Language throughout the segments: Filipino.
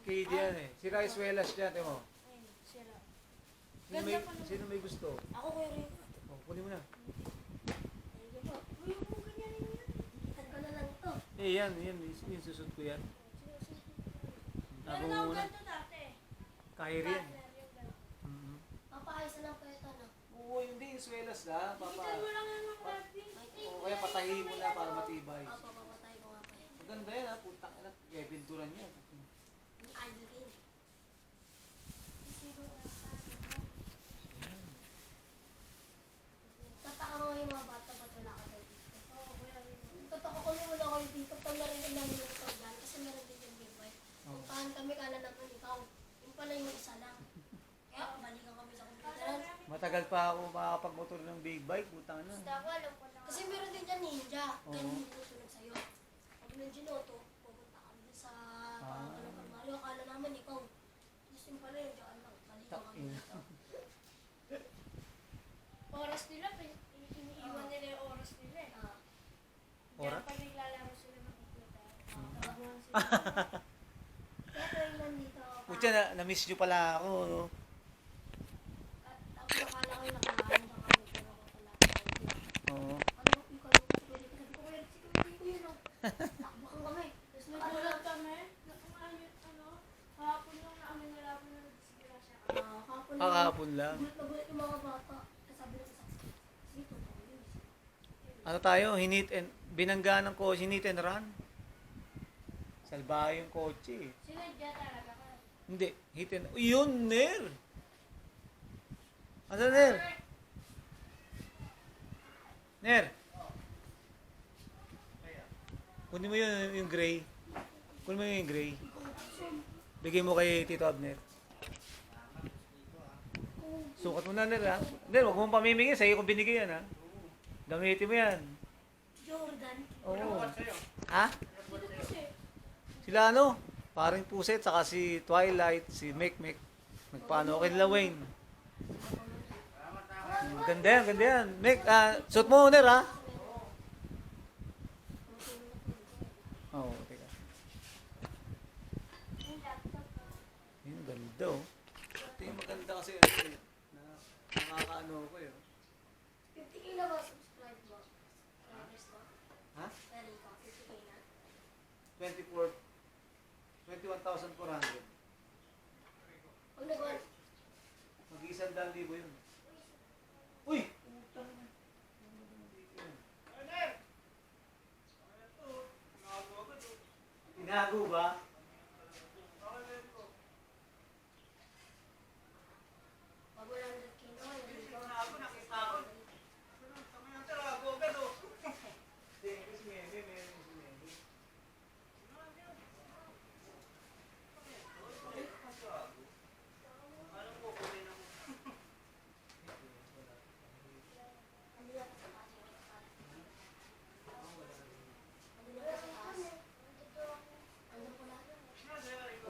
KD yan eh. Si Rice Welas dyan, tingnan mo. Ayun, sira. Sino may gusto? Ako kuya rin. Oh, kunin mo na. Thank you po. Uy, mo ganyan yun. Itan ko na lang ito. Eh, yan. Yung susot ko yan. Tago Meron ako mo muna. ganito dati. Kahiri yan. Partner yung ganito. Mhm. Papaayos na lang po ito, no? Oo, hindi. Yung Welas na. Itan mo lang yan ng cutting. O kaya patahin mo na para matibay. Opo, papatay ko nga po yan. Maganda yan ha. Puntang ina. Kaya pinturan niya. Yung idol. Tataka mo yung mga bata ba't wala ka daw dito? Oo, kuya rin. Tataka ko nung wala kayo dito pag narinig namin yung program kasi meron din yung big boy. Puntahan kami kala naman ikaw. Yung pala yung isa lang. Kaya balikan kami sa computeran. Matagal pa ako makakapag-motor ng big bike. Putang ina. Basta ako alam ko lang. Kasi meron din dyan ninja. Oo. Kaya hindi ko sunod sa'yo. Pag nandiyan pupunta kami dun sa pangalan ng Mario. Akala naman ikaw. Tapos yung pala yung dyan lang. Balikan kami Takin. dito. Oras nila, iniiwan nila yung oras nila eh. Oras? Pag naglalaro sila ng computer. Kaya tuwing nandito ako. Putya, na-miss nyo pala ako. No? At ako akala ko yung nakahaan na kami pero ako pala. Oo. Ano ko yung kalungkot ko dito? Sabi ko kaya security ko yun oh. Takbakan kami. Tapos nagulat kami. Kahapon lang namin nalaman na nagdisgrasya ka. Kakahapon lang. Gulat na gulat yung mga bata. Sabi ng isa, sige, totoo yun. Ano tayo? Binangga ng kotse, hinit and run. Salbahe yung kotse. Sinadya talaga ka. Hindi, hit and... Yun, Ner! Ano, Ner? Ner! Kunin mo yung gray. Kunin mo yung gray. Bigay mo kay Tito Abner. Sukat mo na, Ner, ha? Ner, huwag mong pamimigay. Sa'yo ko binigay yan, ha? Gamitin mo yan. Jordan. Oo. Ha? Dito kasi. Sila ano? Paring Puset, saka si Twilight, si Mek. Nagpaano kay Lil Wayne. Ganda yan, ganda yan. Mek, suot mo, Ner, ha? Oo, teka. Yung laptop. Yun, ganda, oh. Ito yung maganda kasi, ano, na nakakaano ko, eh. 50k na ba subscribe mo? Subscribers mo? Ha? Meron ka, 50k na. 21,400. Pag nagawa, Mag-100,000 yun. Uy! Putang na. Tinago ba? pag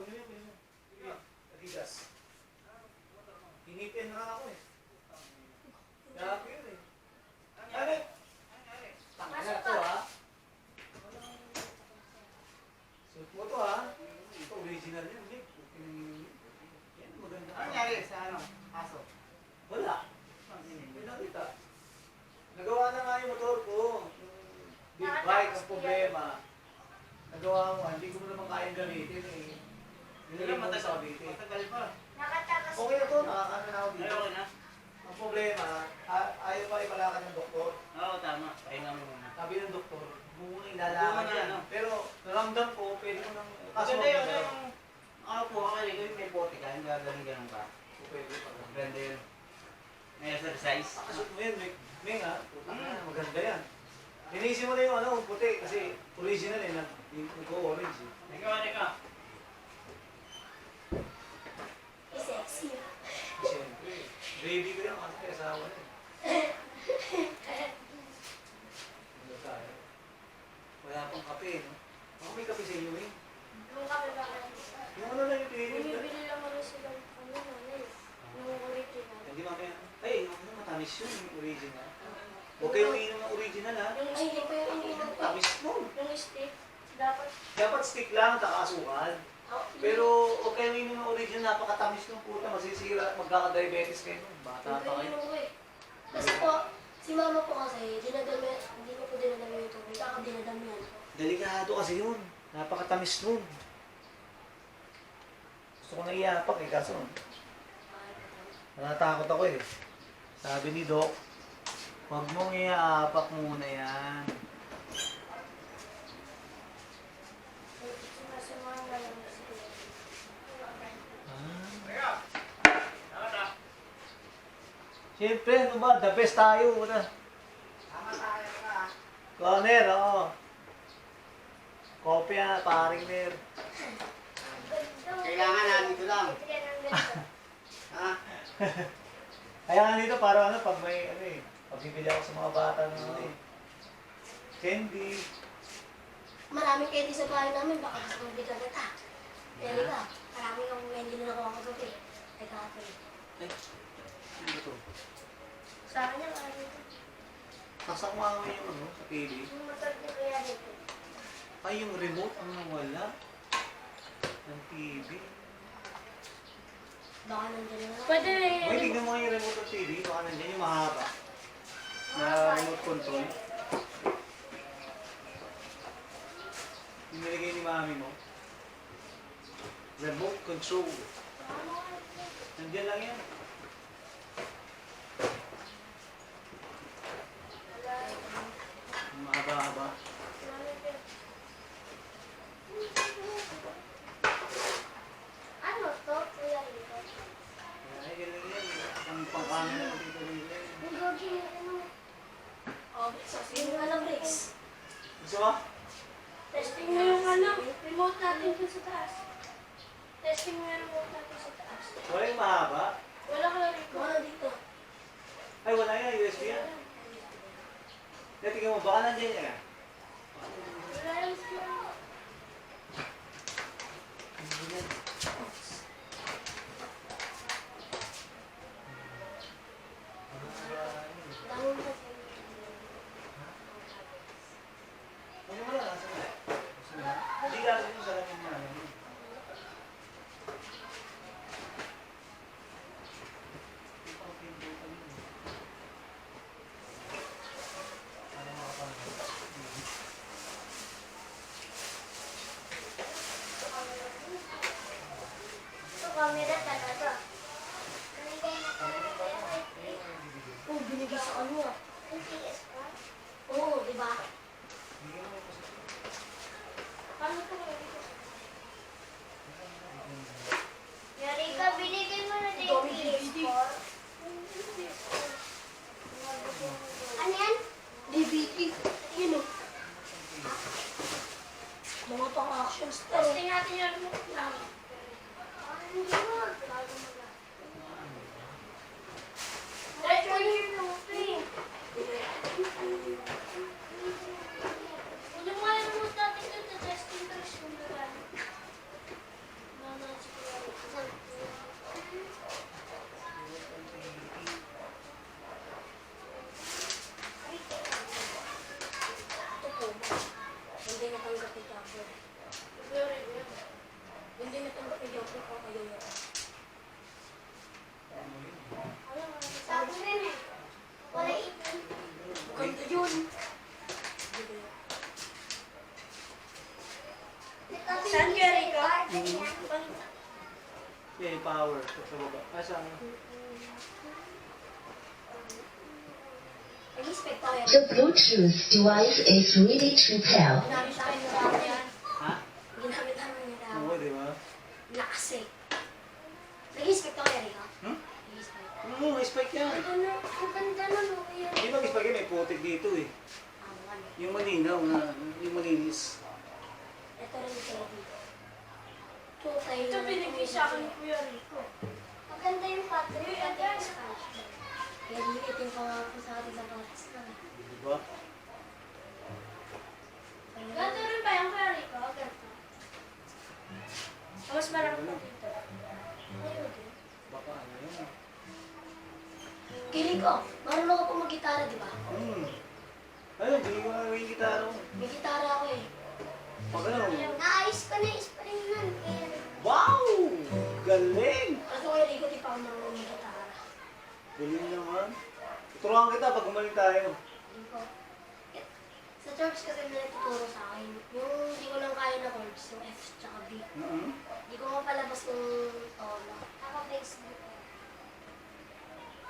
100k na, hindi ko. Adidas. Hinitin na ako, eh. Grabe yun, eh. Ano? Tangin na to, ha? Suot mo to, ha? Ito, original yan, Nick. Yan, maganda. Ano nangyari sa ano? Aso? Wala. May nakita. Nagawa na nga yung motor ko. Yung big bike ang problema. Nagawa mo, hindi ko naman kayang gamitin, eh. Nilagay mo sa Cavite. Matagal pa. Nakatakas. Okay na to, nakakano na ako Ay, dito. okay na? Ang problema, ayaw pa ipalakan ng doktor. Oo, tama. Pahinga mo muna. Sabi ng doktor, muna ilalakad Muna, yan. ano? Pero naramdam ko, pwede ko nang... Maganda yun, yung... Ano po, akala ko yung may bote ka, yung gagaling ganun ka. Pwede pa. Maganda yun. May exercise. Pakasot mo yan, may nga. Maganda yan. Linisin mo na yung ano, puti. Kasi original eh, nag-orange eh. Teka. Sexy. Siyempre, baby ko yan kasi may asawa na eh. Ano tayo? Wala pang kape, no? Ako may kape sa iyo eh. Yung kami ba kayo? Yung ano lang yung pinili ko. Bumibili lang ano sila ano nanay. Yung original. Hindi mamaya. Ay, ano matamis yun, yung original. Huwag kayong inom ng original ha. Yung stick ko yung ininom ko. Tamis mo. Yung stick. Dapat. Dapat stick lang, taka asukal. Oh, Pero huwag kayo inom ng original, napakatamis ng puta, masisira at magkaka-diabetes kayo. Bata Yung pa kayo. kainom ko eh. Kasi po, si mama po kasi, dinadami, hindi ko po dinadami yung tubig, dinadamihan po. Delikado kasi yun. Napakatamis nun. Gusto ko na iyapak eh, kaso natatakot ako eh. Sabi ni Doc, huwag mong iyapak muna yan. Siyempre, ano ba? The best tayo. Wala. Tama tayo ka. Corner, oo. Kopya, paring ner. Kailangan natin ito lang. Ha? Kaya nga dito, para ano, pag may, ano eh, pag bibili ako sa mga bata ng ano eh. Candy. Maraming candy sa bahay namin, baka gusto mong bigyan kita. Pwede ka, maraming yung candy na nakuha ko gabi. Ay, kahapon. Ay, ano ba ito? Sa akin yung ano ito. Kasama mo yung ano, sa TV. Yung matag niya kaya dito. Ay, yung remote ang nawala. Ng TV. Baka nandiyan na. Pwede. Uy, tignan mo nga yung remote ng TV. Baka nandiyan yung mahaba. Na remote control. Yung nilagay ni mami mo. Remote control. Nandiyan lang yan. Mahaba-haba. Ano to? Kuya Rico? Ay, galing yan. Ang pang-camera dito dito. Yung gogi, ano? Oh, yung ano, Bricks. Gusto mo? Testing mo yung ano, remote natin dun sa taas. Testing mo yung remote natin sa taas. Wala yung mahaba? Wala ka na Rico. Wala dito. Ay, wala yan. USB yan. Tingnan mo, baka nandiyan yan. Wala yung siya. Tanong mo. Ano mo lang, nasa mo? Hindi kasi yung salamin na. Ito, camera talaga. Oh, binigay sa ano ah. Oo, di ba? Paano ito Yarika, binigay mo na din yung PS4. Ano yan? DVD. Yun o. Mga pang-action star. Testing natin yung remote namin. Hindi mo. Try ko yung remote eh. Ano nga yung remote natin dun sa testing first kung gano'n? Ito po. Hindi natanggap ni Jumper. Hindi natanggap ni Jumper kung kayo yun. Sabi rin eh. Wala ipin. Maganda yun. Saan ka, Rico? Yeah, yung power. Sa baba. Saan? Nag-expect ako yan. The Bluetooth device is ready to pair. Ginamit namin yung dati yan. Ha? Ginamit namin yung dati. Oo, di ba? Lakas eh. Nag-expect ako yan, Rico. Hmm? Nag-expect. Spike yan. Ang ganda na mo yun. Hindi mag-spike yan, may putik dito eh. Ano? Yung malinaw na, yung malinis. Ito rin yung dito. Tutay Ito na- binigay sa akin ni Kuya Rico. Maganda yung pattern. Maganda yung scratch. Kaya lilitin ko nga po sa atin sa box na. Di ba? Ganito rin ba yung Kuya Rico? Ganito. Mas marami pa dito. Ayun. Baka ano yun. Kiling ko, marunong ako po mag-gitara, di ba? Ayun, hindi ko na yung gitara mo. May gitara ako eh. Pag ano? Naayos ko na yung spring nun. Kaya Wow! Galing! Kaso Kuya Rico, di pa ako marunong mag-gitara. Galing naman. Tuturuan kita pag gumaling tayo. Hindi ko. Sa church kasi may nagtuturo sa akin. Yung hindi ko lang kaya na chords, yung F tsaka B. Hindi ko mapalabas yung tono. Naka-Facebook.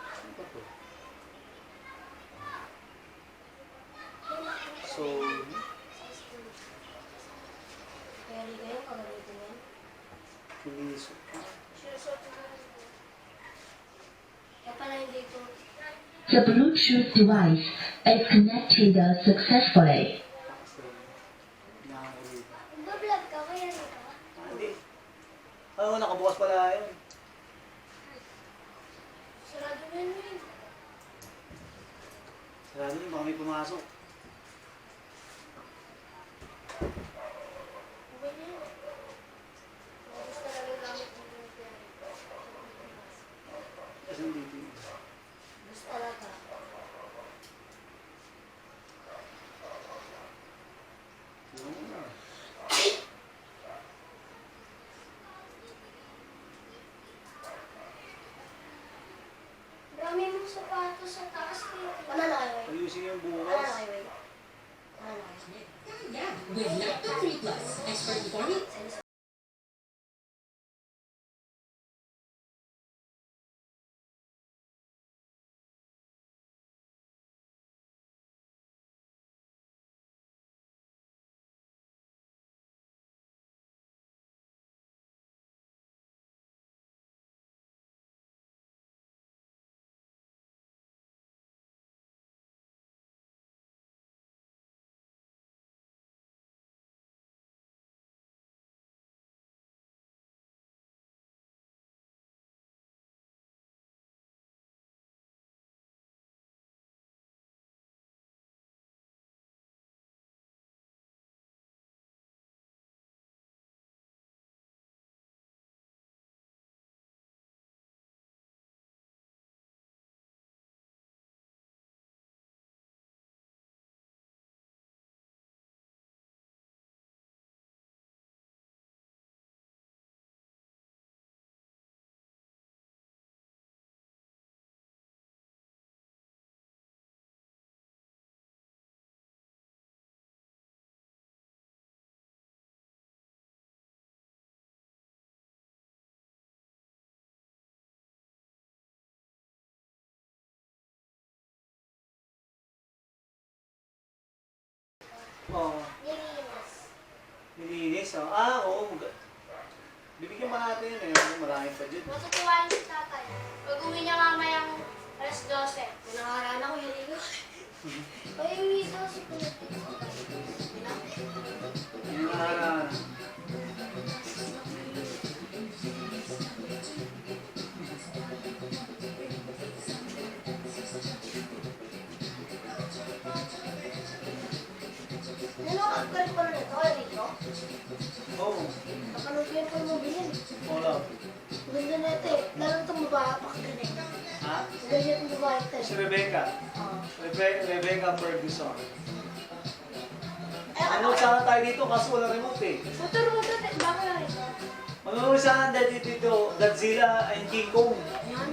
Ano ba to? So, Kaya Rico yun, pagalitin yan. finish. Sinusot mo. Kaya pala hindi ko. The Bluetooth device is connected successfully. Nag-vlog ka, Kuya Rico? Hindi. Oo, nakabukas pala yun. Sarado na yun. Sarado yun, baka may pumasok. Okay na yun. Gusto talaga gamit mo yung Kuya Rico. Kasi dito. Gusto talaga. Marami mong sapatos sa taas kayo. Ano na kayo? Ayusin yung Ano na bukas. kayo? Ano na kayo? With Lacto 3 Plus, expert performance. Oo. Nilinis. Nilinis, oh. Oo. Bibigyan pa natin yun eh. Marami pa dyan. Matutuwain si tatay. Pag uwi niya mamayang alas 12. Kung nakaraan ako, yun ko. Ay, uwi daw si Kuya. Ah. Nanonood ka rin pala nito, Kuya Rico? Oo. Napanood ko yung pamubili. Wala. Ganda na ito eh. Lalo itong babae pa kagaling. Ha? Ganda itong babae ito Si eh. Rebecca. Oo. Rebecca Ferguson. Eh, ano? Manood sana tayo dito kaso wala remote eh. Motor eh. Baka Kuya Rico? Manood sana tayo dito. Godzilla and King Kong. Yan.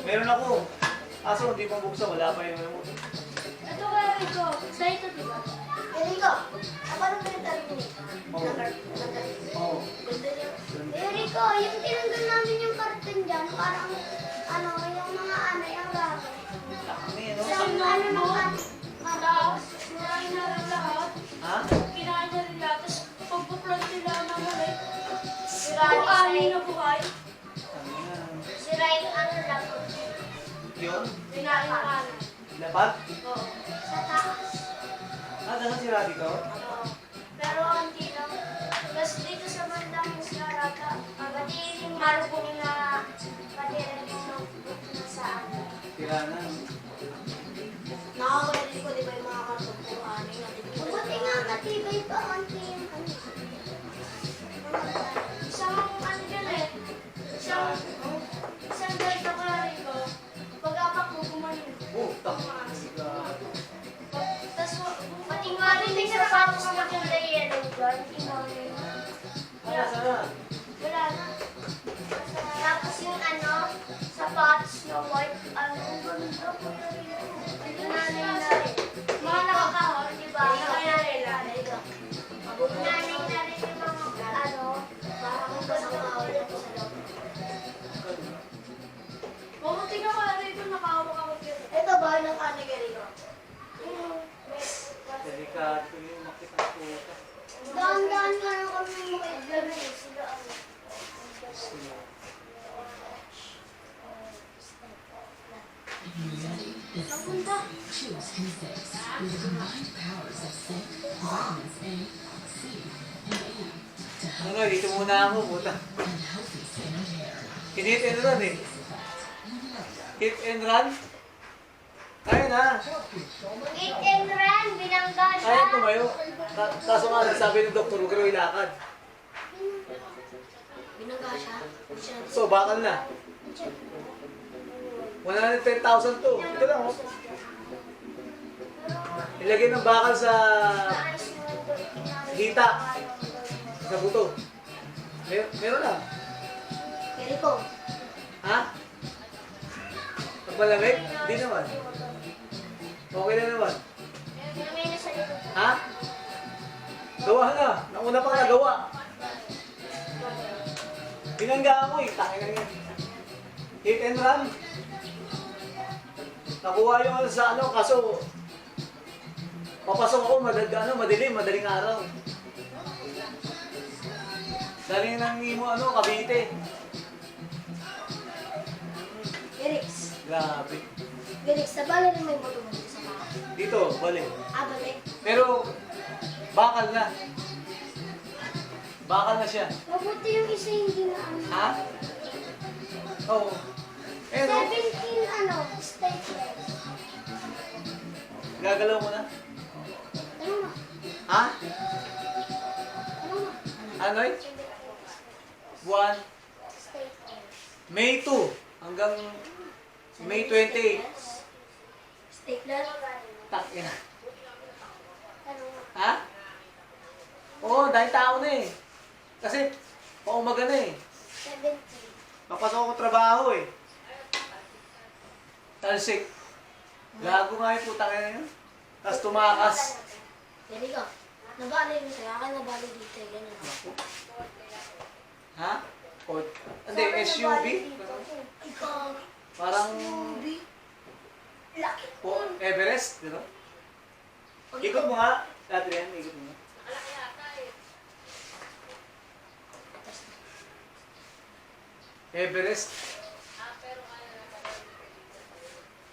Meron ako. Kaso hindi pa buksan. Wala pa yung remote. Ito Kuya Rico. Sa ito, di ba? Kuya Rico, paano ba yung tarin nito? Oo. Oo. Ganda niya. Kuya Rico, yung tinanggal namin yung karton dyan, parang ano, yung mga ano, yung bagay. Laki no? Sa ano naman, madaos. Kinain na rin lahat. Ha? Kinain na rin lahat. Tapos pagpuplot nila ng malay. Sirain Bukanin na buhay. Ano yan? Sira yung ano lang. Yun? Kinain na kanin. Dapat? Oo. Sa taas. Ah, dapat si Radico? Oo. Pero hindi lang. Tapos dito sa bandang Muscarata, pati yung marupong na pati rin yung notebook na sa ano. Tira na. Nakakalit ko, di ba yung mga karton ko, ano yung buti nga katibay pa, konti yung ano. Isang ano dyan eh. Isang delta ko na rin ko. Pag-apak mo gumaling. Puta. Tapos Pati nga rin yung sapatos na kulay yellow doon, tingnan mo yun. Ano sana? wala na. sa white, ang ganda po na rin. Nanay-nanay. Mga nakakahor, di ba? Nanay-nanay. Nanay-nanay yung mga ano, parang kasama-awal ako sa loob. Mabuti nga ka rito, nakahawak ako dito. Ito ba ng kanigari ko? Delikado yung makita ko. Daan-daan nga lang kami makailan eh. Sila ano. If you're ready, it's choose K6 with the combined powers of zinc, vitamins A, C, and E to help Ano, dito muna ako, puta. and healthy skin and hair. Hit and run eh. Hit and run? Kaya na. Eat and run, binangga siya. Kaya tumayo. Kaso nga, sabi ng doktor, huwag kayo ilakad. Binangga siya. So, bakal na. 110,000 to. Ito lang, oh. Ilagay ng bakal sa hita. Sa buto. Meron na. Kaya ko. Ha? Pag malamig? Hindi naman. Okay na naman. May nasa likod. Ha? Gawa na. Nauna pang nagawa. Binangga ako eh. Takin na yan. Hit and run. Nakuha yung ano sa ano, kaso papasok ako madaling araw. Daling nang imo ano, Cavite. Erics. Grabe. Erics, nabala na may buto mo dito sa mga. Dito, balik. Balik. Pero, bakal na. Bakal na siya. Mabuti yung isa hindi na ano. Ha? Oo. Pero, 17 ano, staples. gagalaw mo na. Ano na? Ha? Ano na? Ano'y? Buwan? Staples. May 2 hanggang May 28. Stapler? Takin. Ano na? Ha? Oo, dahil tao na eh. Kasi, paumaga na eh. 17. Papasok ako trabaho eh. Talsik. Gago nga yung puta kaya yun. Tapos tumakas. Pwede ka. Nabali mo sa'yo. Akin nabali dito. Yan ang ako. Ha? O, hindi, SUV. Ay, kami. Parang SUV. Laki. Everest, di ba? Ikot mo nga. Adrian, ikot mo nga. Everest.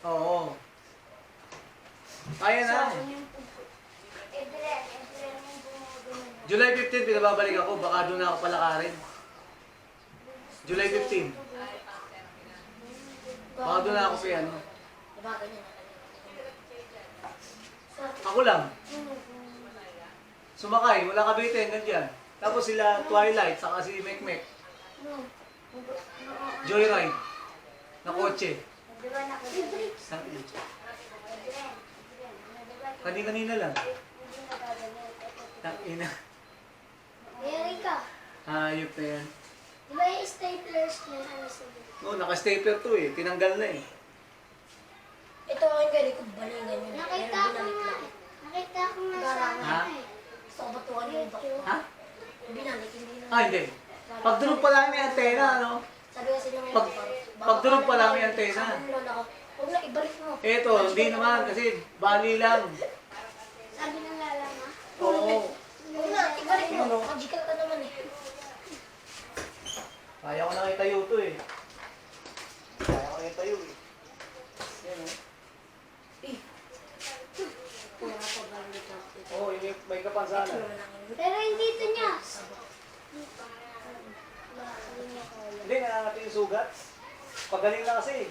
Oo. Kaya na. July 15, pinababalik ako. Baka doon na ako palakarin. July 15. Baka doon na ako piano. Diba ganyan? Ako lang. Sumakay, wala Cavite, hanggang dyan. Tapos sila Twilight, saka si Mekmek. Joyride. Na kotse. Kani-kanina lang. Tangina. Mayroon ka. Hayop na yan. Diba yung staplers niya ano sa dito? No, naka-stapler to eh. Tinanggal na eh. Ito ang gari ko balingan yun. Nakita ko nga. Nakita ko nga sa Ha? gusto ko batuan yung doktor. Ha? Binalik, hindi na. Ah, hindi. Pag durog pa lang yung antena, ano? Sabi kasi nung Pag durog pa lang yung antena. Sabi nung lola ko, huwag na ibalik mo. Eto, hindi naman kasi bali lang. Sabi ng lala ma. Oo. Huwag na, ibalik mo. Magical ka naman eh. Kaya ko na itayo to eh. Kaya ko na itayo eh. Yan oh. Wala pa ba yung dito? Oo, may kapansanan. Pero hindi ito niya. Hindi, nangangatin yung sugat. Pagaling na kasi.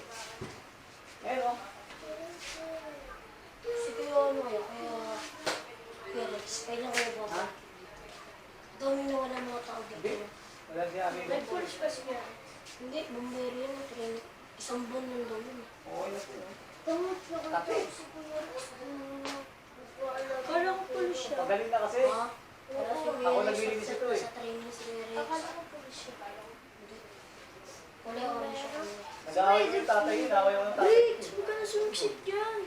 Ayan o. Sige yung ano kayo, kaya Felix, kailan kayo ba? Ha? Dami na wala mga tao Hindi. dito. Wala siya akin. May police pa siya. Hindi, bumbero yun. Training. Isang buwan nung dami. Okay na po. Tamot na ka Tapi. si Kuya Rex. Kala ko police siya. Pagaling na kasi. Ha? Wala si Kuya Ako Rex naglilinis ito eh. Sa training si Kuya Rex. Akala ko police siya. Hindi. Kulay orange siya. Laway ko yung tatay yun, laway ko yung tatay. Wait, huwag ka na sumiksik dyan.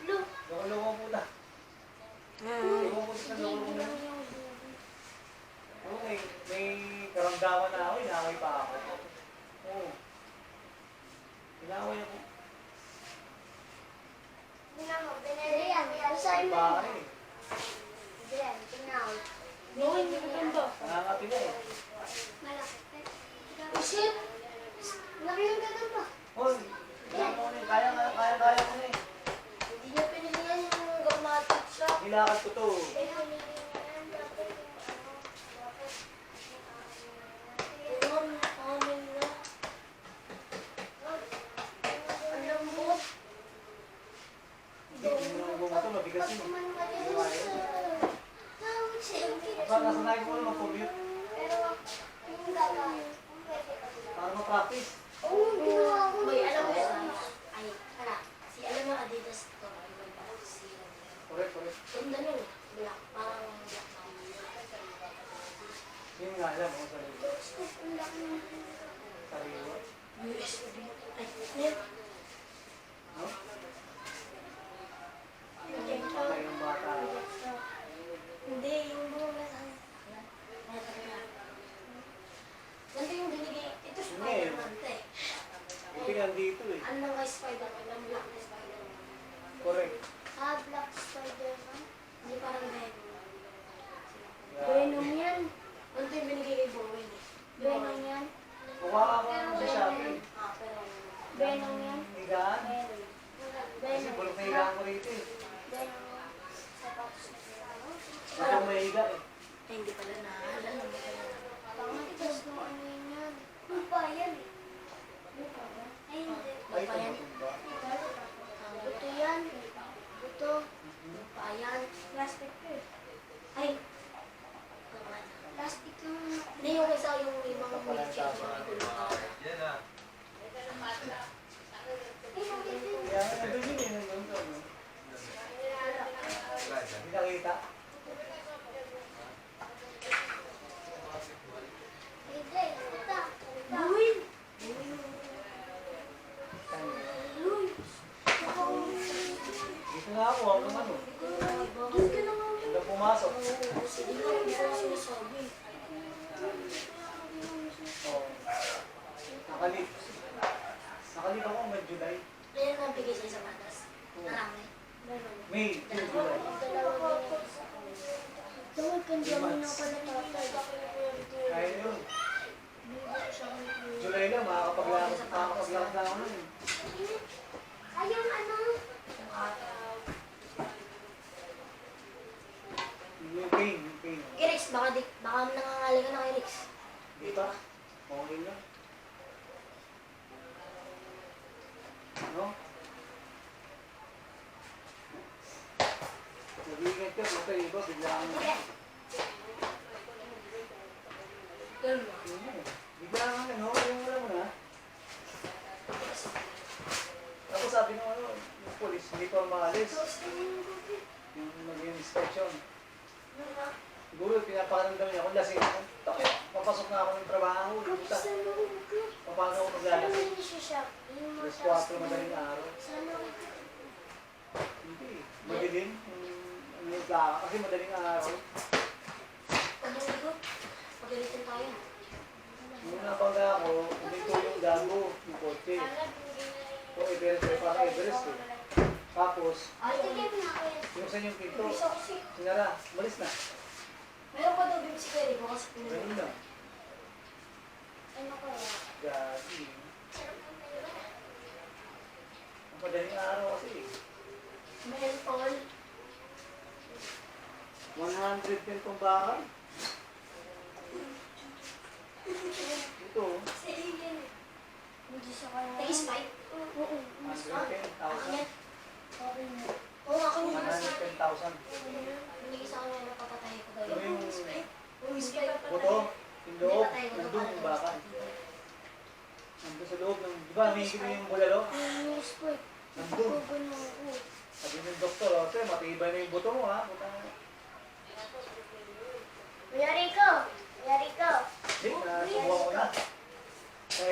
Lo. Loko-loko po na. Loko-loko na, loko-loko na. Oo, may karamdaman na ako, inaway pa ako. Oo. Inaway ako. Assignment. Bakit eh. Gawin niyo ka ba? Nangangati na eh. Isip. Laki yung ganun ba? Hoy, kaya mo na eh. Kaya mo na eh. Hindi niya pinilihan yung gamatic siya. Nilakad ko to. Hindi mo nang bumato, mabigas yun. Baka nasanayin ko na mag-commute. Para ma-practice. May alam mo yun. Ay, hala. Si alam mo Adidas to. Correct, correct. Ganda nun. Black. Parang black. Yun nga alam kung sarili. Sarili mo. USB. Ay, net. No? Patay ng bata. Hindi, yung bunga sa ganito yung binigay. Ito Spider-Man to eh. Buti nandito eh. Ano nga Spider-Man? Ang black na Spider-Man. Correct. Black Spider-Man? Hindi parang Venom. Yeah. Venom yan. Ganito yung binigay kay Bowen eh. Venom yan. Mukha ako sa Shopee. Pero Venom yan. Higaan. Venom. Kasi bulok na higaan ko rito eh. Venom yan. Ito may higa eh. Ay, hindi pala na. Alam mo pala. Pangatigas ng ano yun yan. Lupa yan eh. Lupa ba? Ay, hindi. Ay, Lupa yan. tumutong ba? Buto yan. Buto. Lupa yan. Plastic ko eh. Ay. Plastic yung... Hindi yung isa yung mga wheelchair na may gulong ka. Kaya nga nandun yun eh. Nandun to. No? Hindi nakita. Buwin! Dito nga ako, ako ano. Doon ka na nga. Hanggang pumasok. Sige nga, hindi ko sinasabi. Oo. Nakalip. Nakalip ako hanggang July. Kaya nga bigay sa isang atas. Marami. May, June, July. Tawag kang jamin ng pala tatay. Kaya na yun. July lang, makakapaglakad na ako nun. Ay, yung ano? Yung pain, yung pain. Rex, baka nangangali ka na kay Rex. Di ba? Okay lang. Ano? Nag-iingat ka, basta iba, biglaan mo. Ganun ba? Biglaan mo, ano? Yung alam mo na. Tapos sabi ng ano, yung polis, hindi pa maalis. Yung mag-inspection. Siguro, pinaparamdam niya ako, lasing ako. Takot, papasok na ako ng trabaho. Puta, paano ako maglalasing? Alas 4 madaling araw. Hindi, madilim. Yung plaka, kasi madaling araw. Pagalitin tayo. Nung napangga ako, hindi ko yung gago, yung kotse. O, Everest, parang Everest eh. Tapos, sinuksan yung pinto. Sinara, malis na. Meron pa daw bibig si Kerry ko kasi Ganun lang. Ano kaya? Gagi. Ang madaling araw kasi eh. Menthol. 110 pang bakal. Ito, Si Alien. Hindi siya kaya. Nag-spike? Oo. 110,000. Oo, ako yung 110,000. binigay sa akin ng papatay ko daw. Ano yung Yung spike. buto? Yung loob, nandun yung bakal. Nandun sa loob ng, di ba, may higit yung bulalo? Yung spike. Nandun. Gugulo ko. Sabi ng doktor, o, te, matibay na yung buto mo, ha? Buta mo. Kuya Rico! Kuya Rico! Hindi, nasubuhan ko na.